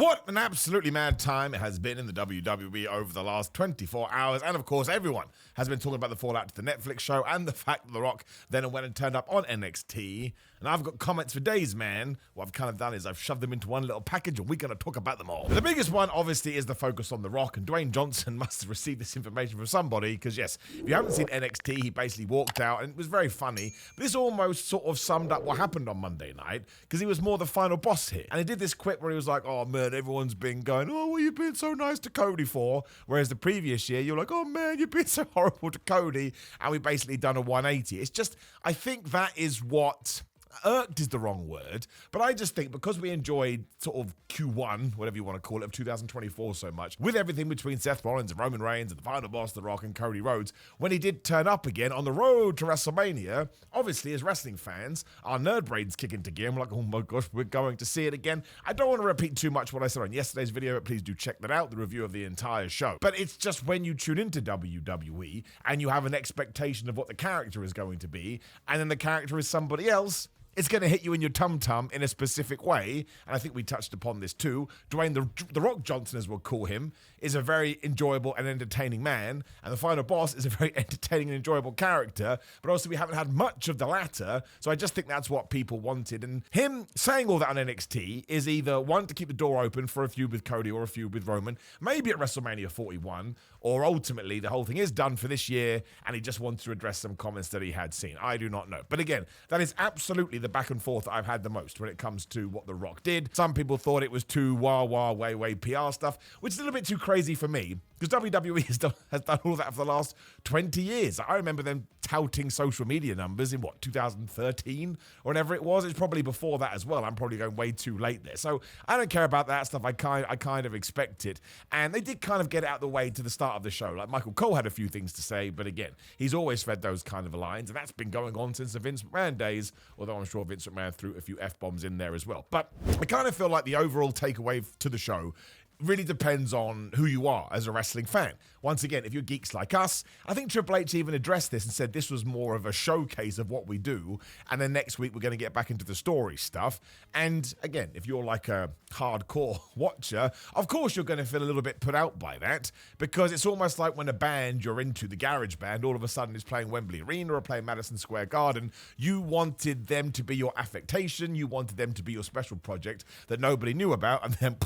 What an absolutely mad time it has been in the WWE over the last 24 hours. And of course, everyone has been talking about the fallout to the Netflix show and the fact that The Rock then went and turned up on NXT. And I've got comments for days, man. What I've kind of done is I've shoved them into one little package and we're going to talk about them all. But the biggest one, obviously, is the focus on The Rock. And Dwayne Johnson must have received this information from somebody because, yes, if you haven't seen NXT, he basically walked out and it was very funny. But this almost sort of summed up what happened on Monday night because he was more the final boss here. And he did this quip where he was like, oh, man, everyone's been going, oh, well, you've been so nice to Cody for. Whereas the previous year, you're like, oh, man, you've been so horrible to Cody. And we basically done a 180. It's just, I think that is what... irked is the wrong word, but I just think because we enjoyed sort of Q1, whatever you want to call it, of 2024 so much, with everything between Seth Rollins and Roman Reigns and the final boss, The Rock and Cody Rhodes, when he did turn up again on the road to WrestleMania, obviously as wrestling fans, our nerd brains kick into gear. We're like, oh my gosh, we're going to see it again. I don't want to repeat too much what I said on yesterday's video, but please do check that out, the review of the entire show. But it's just when you tune into WWE and you have an expectation of what the character is going to be, and then the character is somebody else, it's going to hit you in your tum-tum in a specific way, and I think we touched upon this too. Dwayne the Rock Johnson, as we'll call him, is a very enjoyable and entertaining man, and the final boss is a very entertaining and enjoyable character, but also we haven't had much of the latter, so I just think that's what people wanted, and him saying all that on NXT is either, one, to keep the door open for a feud with Cody or a feud with Roman, maybe at WrestleMania 41, or ultimately the whole thing is done for this year, and he just wants to address some comments that he had seen. I do not know. But again, that is absolutely the back and forth that I've had the most when it comes to what The Rock did. Some people thought it was too wah-wah, way PR stuff, which is a little bit too crazy for me, because WWE has done all that for the last 20 years. I remember them touting social media numbers in, 2013 or whatever it was. It's probably before that as well. I'm probably going way too late there. So I don't care about that stuff. I kind of expect it. And they did kind of get out of the way to the start of the show. Like Michael Cole had a few things to say, but again, he's always fed those kind of lines, and that's been going on since the Vince McMahon days, although I'm sure Vince McMahon threw a few F-bombs in there as well. But I kind of feel like the overall takeaway to the show really depends on who you are as a wrestling fan. Once again, if you're geeks like us, I think Triple H even addressed this and said this was more of a showcase of what we do, and then next week we're going to get back into the story stuff. And again, if you're like a hardcore watcher, of course you're going to feel a little bit put out by that, because it's almost like when a band you're into, the garage band, all of a sudden is playing Wembley Arena or playing Madison Square Garden. You wanted them to be your affectation, you wanted them to be your special project that nobody knew about, and then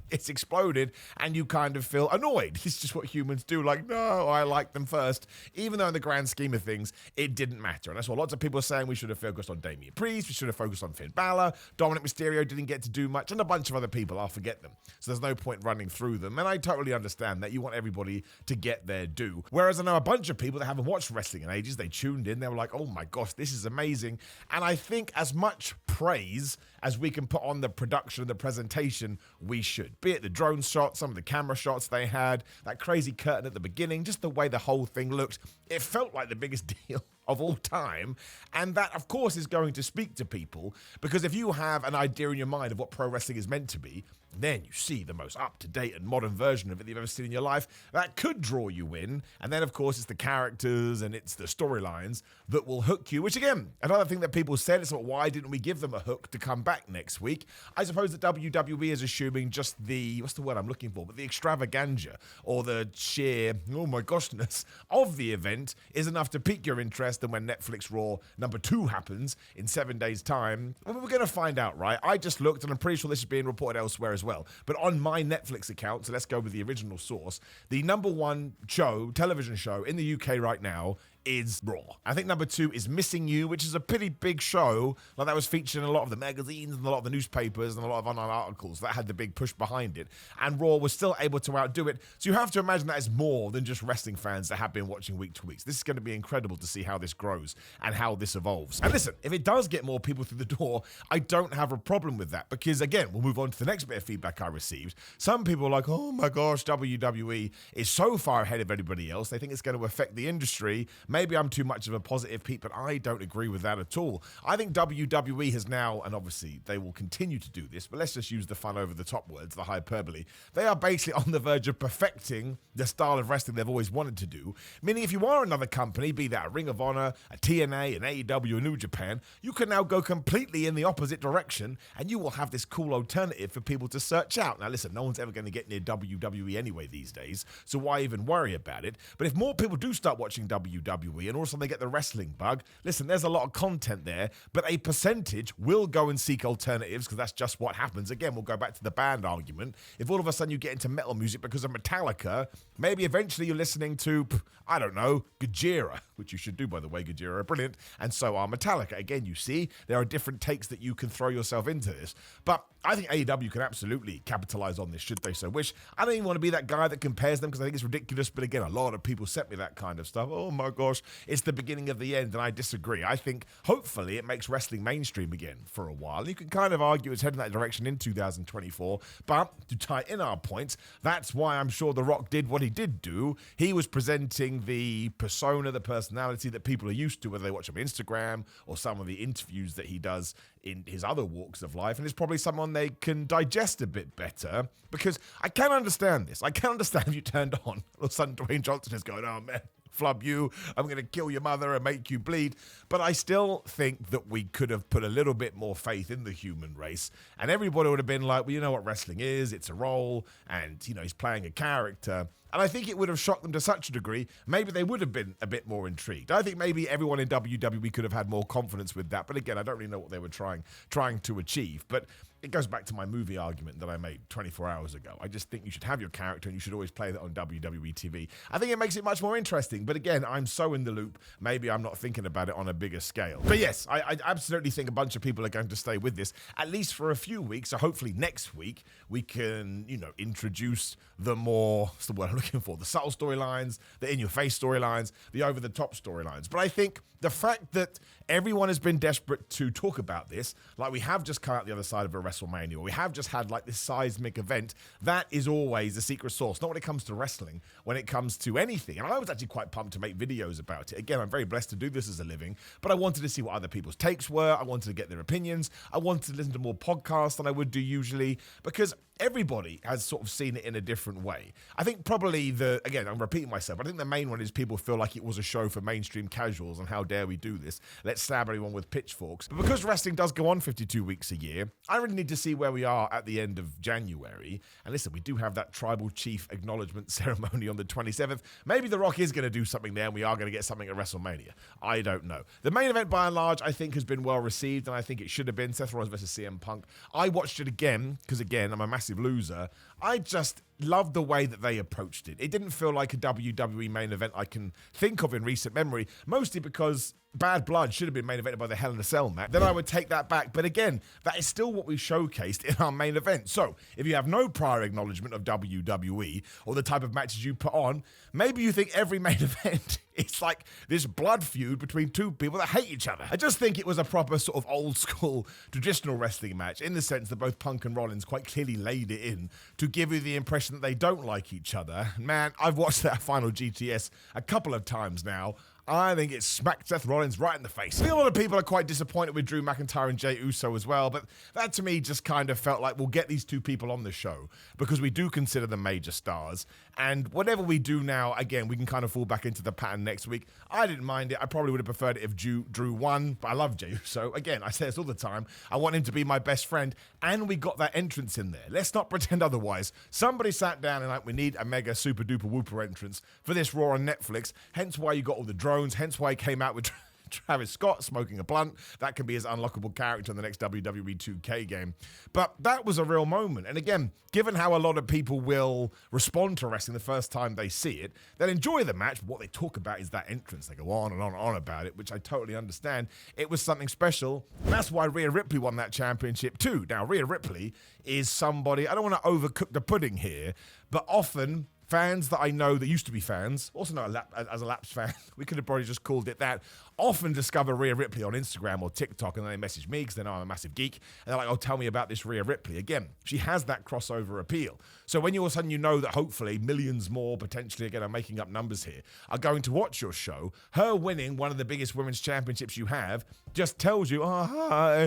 it's exploded and you kind of feel annoyed. It's just what humans do. Like, no, I like them first. Even though in the grand scheme of things, it didn't matter. And that's what lots of people are saying. We should have focused on Damian Priest. We should have focused on Finn Balor. Dominic Mysterio didn't get to do much. And a bunch of other people. I'll forget them. So there's no point running through them. And I totally understand that. You want everybody to get their due. Whereas I know a bunch of people that haven't watched wrestling in ages. They tuned in. They were like, oh my gosh, this is amazing. And I think as much praise as we can put on the production and the presentation, we should. Be it the drone shots, some of the camera shots they had, that crazy curtain at the beginning, just the way the whole thing looked. It felt like the biggest deal of all time, and that of course is going to speak to people, because if you have an idea in your mind of what pro wrestling is meant to be, then you see the most up-to-date and modern version of it that you've ever seen in your life, that could draw you in. And then of course it's the characters and it's the storylines that will hook you, which again, another thing that people said is, well, why didn't we give them a hook to come back next week? I suppose that WWE is assuming just the, what's the word I'm looking for, but the extravaganza or the sheer, oh my goshness of the event is enough to pique your interest. And when Netflix Raw #2 happens in 7 days time, well, we're going to find out, right? I just looked, and I'm pretty sure this is being reported elsewhere as well, but on my Netflix account, so let's go with the original source, the #1 television show in the UK right now is Raw. I think #2 is Missing You, which is a pretty big show. Like, that was featured in a lot of the magazines and a lot of the newspapers and a lot of online articles. That had the big push behind it. And Raw was still able to outdo it. So you have to imagine that is more than just wrestling fans that have been watching week to week. This is going to be incredible to see how this grows and how this evolves. And listen, if it does get more people through the door, I don't have a problem with that, because again, we'll move on to the next bit of feedback I received. Some people are like, oh my gosh, WWE is so far ahead of everybody else. They think it's going to affect the industry. maybe I'm too much of a positive Pete, but I don't agree with that at all. I think WWE has now, and obviously they will continue to do this, but let's just use the fun over the top words, the hyperbole. They are basically on the verge of perfecting the style of wrestling they've always wanted to do. Meaning if you are another company, be that a Ring of Honor, a TNA, an AEW, a New Japan, you can now go completely in the opposite direction and you will have this cool alternative for people to search out. Now listen, no one's ever going to get near WWE anyway these days, so why even worry about it? But if more people do start watching WWE and also they get the wrestling bug, listen, there's a lot of content there, but a percentage will go and seek alternatives because that's just what happens. Again, we'll go back to the band argument. If all of a sudden you get into metal music because of Metallica, maybe eventually you're listening to, I don't know, Gojira, which you should do, by the way. Gojira are brilliant, and so are Metallica. Again, you see, there are different takes that you can throw yourself into this. But I think AEW can absolutely capitalize on this, should they so wish. I don't even want to be that guy that compares them because I think it's ridiculous, but again, a lot of people sent me that kind of stuff. Oh my gosh, it's the beginning of the end, and I disagree. I think, hopefully, it makes wrestling mainstream again for a while. You can kind of argue it's heading that direction in 2024, but to tie in our points, that's why I'm sure The Rock did what he did do. He was presenting the persona, the personality that people are used to, whether they watch him on Instagram or some of the interviews that he does in his other walks of life, and it's probably someone they can digest a bit better, because I can understand this. I can understand if you turned on, all of a sudden Dwayne Johnson is going, oh man, flub you, I'm going to kill your mother and make you bleed. But I still think that we could have put a little bit more faith in the human race, and everybody would have been like, well, you know what wrestling is, it's a role, and you know, he's playing a character. And I think it would have shocked them to such a degree, maybe they would have been a bit more intrigued. I think maybe everyone in WWE could have had more confidence with that. But again, I don't really know what they were trying to achieve. But it goes back to my movie argument that I made 24 hours ago. I just think you should have your character and you should always play that on WWE TV. I think it makes it much more interesting. But again, I'm so in the loop, maybe I'm not thinking about it on a bigger scale. But yes, I absolutely think a bunch of people are going to stay with this, at least for a few weeks. So hopefully next week we can, you know, introduce the more, what's the word I'm looking for, the subtle storylines, the in-your-face storylines, the over-the-top storylines. But I think the fact that everyone has been desperate to talk about this, like we have just come out the other side of a WrestleMania, or we have just had like this seismic event, that is always the secret sauce. Not when it comes to wrestling, when it comes to anything. And I was actually quite pumped to make videos about it. Again, I'm very blessed to do this as a living, but I wanted to see what other people's takes were. I wanted to get their opinions. I wanted to listen to more podcasts than I would do usually, because everybody has sort of seen it in a different way. I think probably again, I'm repeating myself, but I think the main one is people feel like it was a show for mainstream casuals, and how dare we do this? Let's stab everyone with pitchforks. But because wrestling does go on 52 weeks a year, I really need to see where we are at the end of January. And listen, we do have that tribal chief acknowledgement ceremony on the 27th. Maybe The Rock is going to do something there, and we are going to get something at WrestleMania. I don't know. The main event, by and large, I think has been well received, and I think it should have been Seth Rollins versus CM Punk. I watched it again, because again, I'm a massive loser. I just loved the way that they approached it. It didn't feel like a WWE main event I can think of in recent memory, mostly because Bad Blood should have been main evented by the Hell in a Cell match. Then I would take that back. But again, that is still what we showcased in our main event. So if you have no prior acknowledgement of WWE or the type of matches you put on, maybe you think every main event is like this blood feud between two people that hate each other. I just think it was a proper sort of old school traditional wrestling match, in the sense that both Punk and Rollins quite clearly laid it in to give you the impression that they don't like each other. Man, I've watched that final GTS a couple of times now. I think it smacked Seth Rollins right in the face. I think a lot of people are quite disappointed with Drew McIntyre and Jey Uso as well, but that to me just kind of felt like we'll get these two people on the show because we do consider them major stars. And whatever we do now, again, we can kind of fall back into the pattern next week. I didn't mind it. I probably would have preferred it if Drew won, but I love Jey Uso. Again, I say this all the time. I want him to be my best friend, and we got that entrance in there. Let's not pretend otherwise. Somebody sat down and like, we need a mega super duper whooper entrance for this Raw on Netflix, hence why you got all the drones, hence why he came out with Travis Scott smoking a blunt. That can be his unlockable character in the next WWE 2K game. But that was a real moment. And again, given how a lot of people will respond to wrestling the first time they see it, they'll enjoy the match, but what they talk about is that entrance. They go on and on and on about it, which I totally understand. It was something special. And that's why Rhea Ripley won that championship too. Now, Rhea Ripley is somebody, I don't want to overcook the pudding here, but often fans that I know that used to be fans, also know as a lapsed fan, we could have probably just called it that, often discover Rhea Ripley on Instagram or TikTok, and then they message me because they know I'm a massive geek, and they're like, oh, tell me about this Rhea Ripley. Again, she has that crossover appeal. So when you all of a sudden you know that hopefully millions more, potentially, again, I'm making up numbers here, are going to watch your show, her winning one of the biggest women's championships you have just tells you,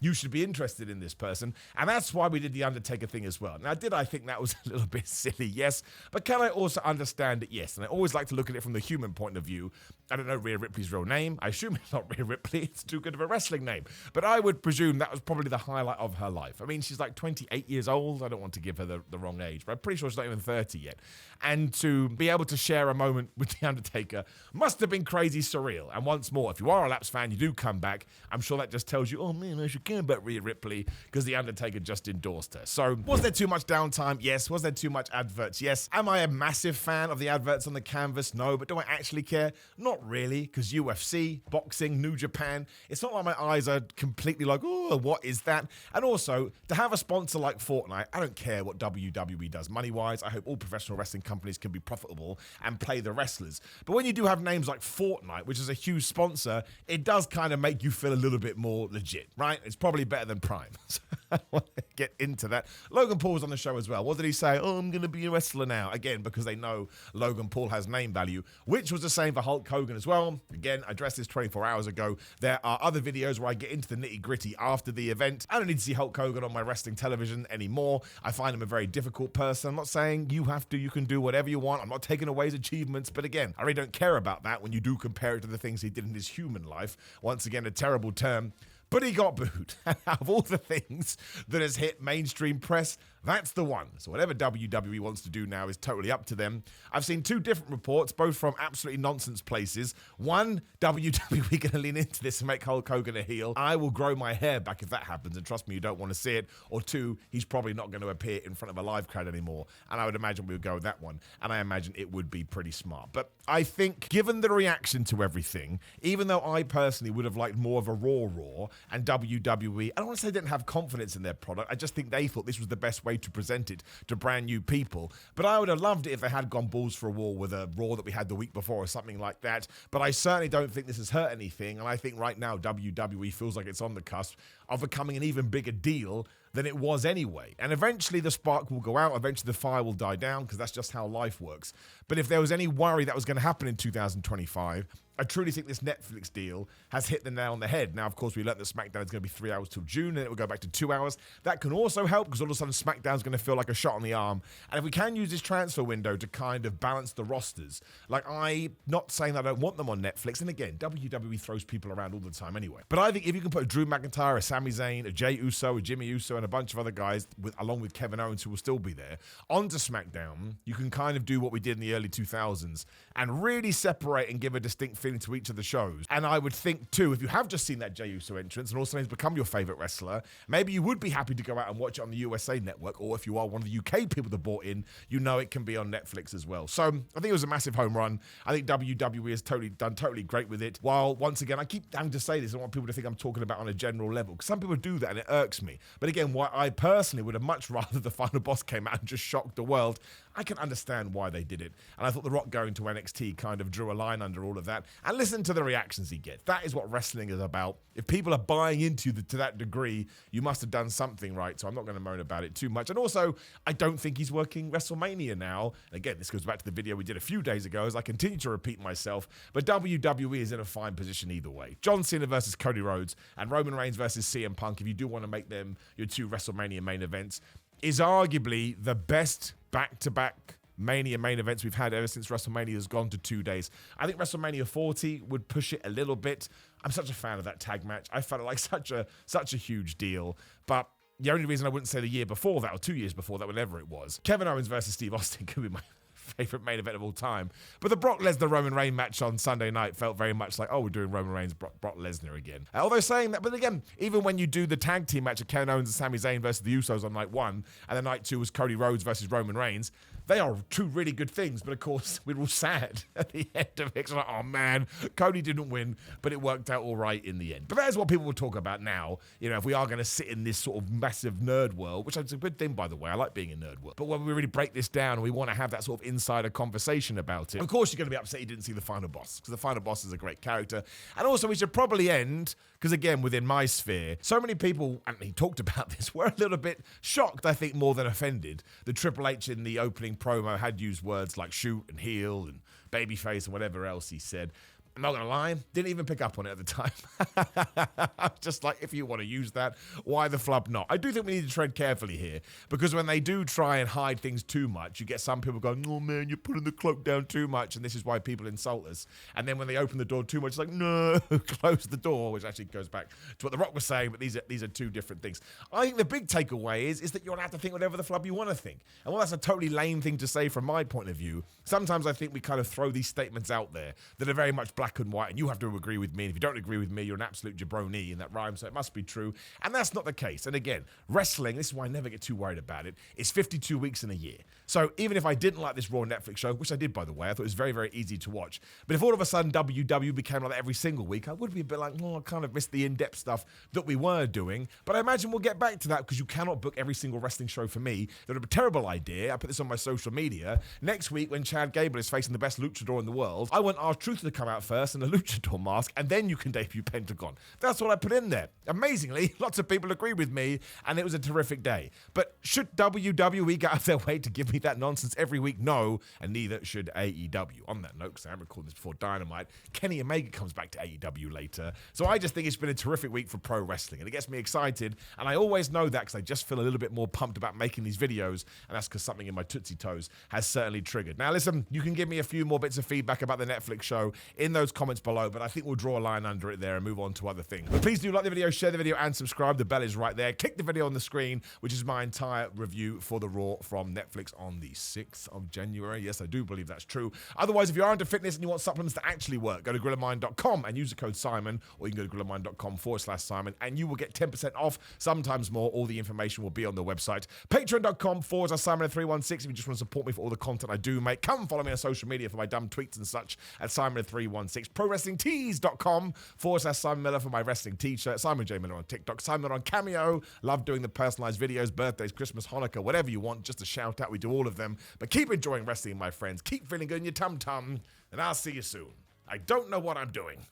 you should be interested in this person. And that's why we did the Undertaker thing as well. Now, did I think that was a little bit silly? Yes. But can I also understand it? Yes. And I always like to look at it from the human point of view. I don't know Rhea Ripley's real name. I assume it's not Rhea Ripley. It's too good of a wrestling name. But I would presume that was probably the highlight of her life. I mean, she's like 28 years old. I don't want to give her the wrong age, but I'm pretty sure she's not even 30 yet. And to be able to share a moment with The Undertaker must have been crazy surreal. And once more, if you are a Lapsed fan, you do come back, I'm sure that just tells you, oh man, I should care about Rhea Ripley because The Undertaker just endorsed her. So was there too much downtime? Yes. Was there too much adverts? Yes. Am I a massive fan of the adverts on the canvas? No. But do I actually care? Not really, because UFC, boxing, New Japan, it's not like my eyes are completely like, oh, what is that? And also, to have a sponsor like Fortnite, I don't care what WWE does money-wise. I hope all professional wrestling companies can be profitable and play the wrestlers. But when you do have names like Fortnite, which is a huge sponsor, it does kind of make you feel a little bit more legit, right? It's probably better than Prime. So I want to get into that. Logan Paul's on the show as well. What did he say? Oh, I'm going to be a wrestler now. Again, because they know Logan Paul has name value, which was the same for Hulk Hogan as well. Again, I addressed this 24 hours ago. There are other videos where I get into the nitty-gritty after the event. I don't need to see Hulk Hogan on my wrestling television anymore. I find him a very difficult person. I'm not saying you have to, you can do whatever you want. I'm not taking away his achievements, but again, I really don't care about that when you do compare it to the things he did in his human life. Once again, a terrible term. But he got booed. Out of all the things that has hit mainstream press, that's the one. So whatever WWE wants to do now is totally up to them. I've seen two different reports, both from absolutely nonsense places. One, WWE going to lean into this and make Hulk Hogan a heel. I will grow my hair back if that happens, and trust me, you don't want to see it. Or two, he's probably not going to appear in front of a live crowd anymore. And I would imagine we would go with that one. And I imagine it would be pretty smart. But I think, given the reaction to everything, even though I personally would have liked more of a Raw, and WWE, I don't want to say they didn't have confidence in their product, I just think they thought this was the best way to present it to brand new people. But I would have loved it if they had gone balls for a wall with a Raw that we had the week before or something like that. But I certainly don't think this has hurt anything, and I think right now WWE feels like it's on the cusp of becoming an even bigger deal than it was anyway. And eventually the spark will go out, eventually the fire will die down, because that's just how life works. But if there was any worry that was going to happen in 2025, I truly think this Netflix deal has hit the nail on the head. Now, of course, we learned that SmackDown is going to be 3 hours till June, and it will go back to 2 hours. That can also help, because all of a sudden SmackDown is going to feel like a shot on the arm. And if we can use this transfer window to kind of balance the rosters, like I'm not saying that I don't want them on Netflix, and again, WWE throws people around all the time anyway. But I think if you can put a Drew McIntyre, a Sami Zayn, a Jey Uso, a Jimmy Uso, and a bunch of other guys, along with Kevin Owens, who will still be there, onto SmackDown, you can kind of do what we did in the early 2000s and really separate and give a distinct feeling to each of the shows. And I would think, too, if you have just seen that Jey Uso entrance and also he's become your favorite wrestler, maybe you would be happy to go out and watch it on the USA Network, or if you are one of the UK people that bought in, you know it can be on Netflix as well. So I think it was a massive home run. I think WWE has done totally great with it. While, once again, I keep having to say this, I want people to think I'm talking about on a general level, because some people do that and it irks me. But again, why I personally would have much rather the final boss came out and just shocked the world. I can understand why they did it. And I thought The Rock going to NXT kind of drew a line under all of that. And listen to the reactions he gets. That is what wrestling is about. If people are buying into to that degree, you must have done something right. So I'm not going to moan about it too much. And also, I don't think he's working WrestleMania now. Again, this goes back to the video we did a few days ago, as I continue to repeat myself. But WWE is in a fine position either way. John Cena versus Cody Rhodes and Roman Reigns versus CM Punk, if you do want to make them your two WrestleMania main events, is arguably the best back-to-back Mania main events we've had ever since WrestleMania has gone to 2 days. I think WrestleMania 40 would push it a little bit. I'm such a fan of that tag match. I felt it like such a huge deal. But the only reason I wouldn't say the year before that, or 2 years before that, whatever it was, Kevin Owens versus Steve Austin could be my favorite main event of all time. But the Brock Lesnar Roman Reigns match on Sunday night felt very much like, oh, we're doing Roman Reigns Brock Lesnar again. Although saying that, but again, even when you do the tag team match of Kevin Owens and Sami Zayn versus the Usos on night 1, and then night 2 was Cody Rhodes versus Roman Reigns, they are two really good things, but of course, we're all sad at the end of it. It's like, oh man, Cody didn't win, but it worked out all right in the end. But that is what people will talk about now. You know, if we are going to sit in this sort of massive nerd world, which is a good thing, by the way. I like being in nerd world. But when we really break this down and we want to have that sort of insider conversation about it. Of course, you're going to be upset you didn't see the final boss, because the final boss is a great character. And also, we should probably end, because again, within my sphere, so many people, and he talked about this, were a little bit shocked, I think, more than offended. The Triple H in the opening promo had used words like shoot and heel and babyface and whatever else he said. I'm not going to lie, didn't even pick up on it at the time. I was just like, if you want to use that, why the flub not? I do think we need to tread carefully here, because when they do try and hide things too much, you get some people going, oh man, you're putting the cloak down too much, and this is why people insult us. And then when they open the door too much, it's like, no, close the door, which actually goes back to what The Rock was saying, but these are two different things. I think the big takeaway is that you're allowed to think whatever the flub you want to think. And while that's a totally lame thing to say from my point of view, sometimes I think we kind of throw these statements out there that are very much black and white, and you have to agree with me. And if you don't agree with me, you're an absolute jabroni, and that rhymes, so it must be true. And that's not the case. And again, wrestling, this is why I never get too worried about it, it's 52 weeks in a year. So even if I didn't like this Raw Netflix show, which I did, by the way, I thought it was very, very easy to watch. But if all of a sudden WWE became like that every single week, I would be a bit like, oh, I kind of missed the in-depth stuff that we were doing. But I imagine we'll get back to that, because you cannot book every single wrestling show for me. That would be a terrible idea. I put this on my social media. Next week, when Chad Gable is facing the best luchador in the world, I want R-Truth to come out first in a luchador mask, and then you can debut Pentagon. That's what I put in there. Amazingly, lots of people agree with me, and it was a terrific day. But should WWE go out of their way to give me that nonsense every week? No, and neither should AEW. On that note, because I'm recording this before Dynamite, Kenny Omega comes back to AEW later. So I just think it's been a terrific week for pro wrestling, and it gets me excited, and I always know that because I just feel a little bit more pumped about making these videos, and that's because something in my Tootsie Toes has certainly triggered. Now listen, you can give me a few more bits of feedback about the Netflix show in those comments below, but I think we'll draw a line under it there and move on to other things. But please do like the video, share the video, and subscribe. The bell is right there. Click the video on the screen, which is my entire review for the Raw from Netflix on the 6th of January. Yes, I do believe that's true. Otherwise, if you are into fitness and you want supplements that actually work, go to grillermind.com and use the code Simon, or you can go to grillermind.com/Simon, and you will get 10% off, sometimes more. All the information will be on the website. Patreon.com/Simon316 if you just want to support me for all the content I do make. Come follow me on social media for my dumb tweets and such at Simon316. ProWrestlingTees.com/Simon Miller for my wrestling t-shirt. Simon J. Miller on TikTok. Simon Miller on Cameo. Love doing the personalized videos, birthdays, Christmas, Hanukkah, whatever you want. Just a shout out. We do all of them. But keep enjoying wrestling, my friends. Keep feeling good in your tum-tum. And I'll see you soon. I don't know what I'm doing.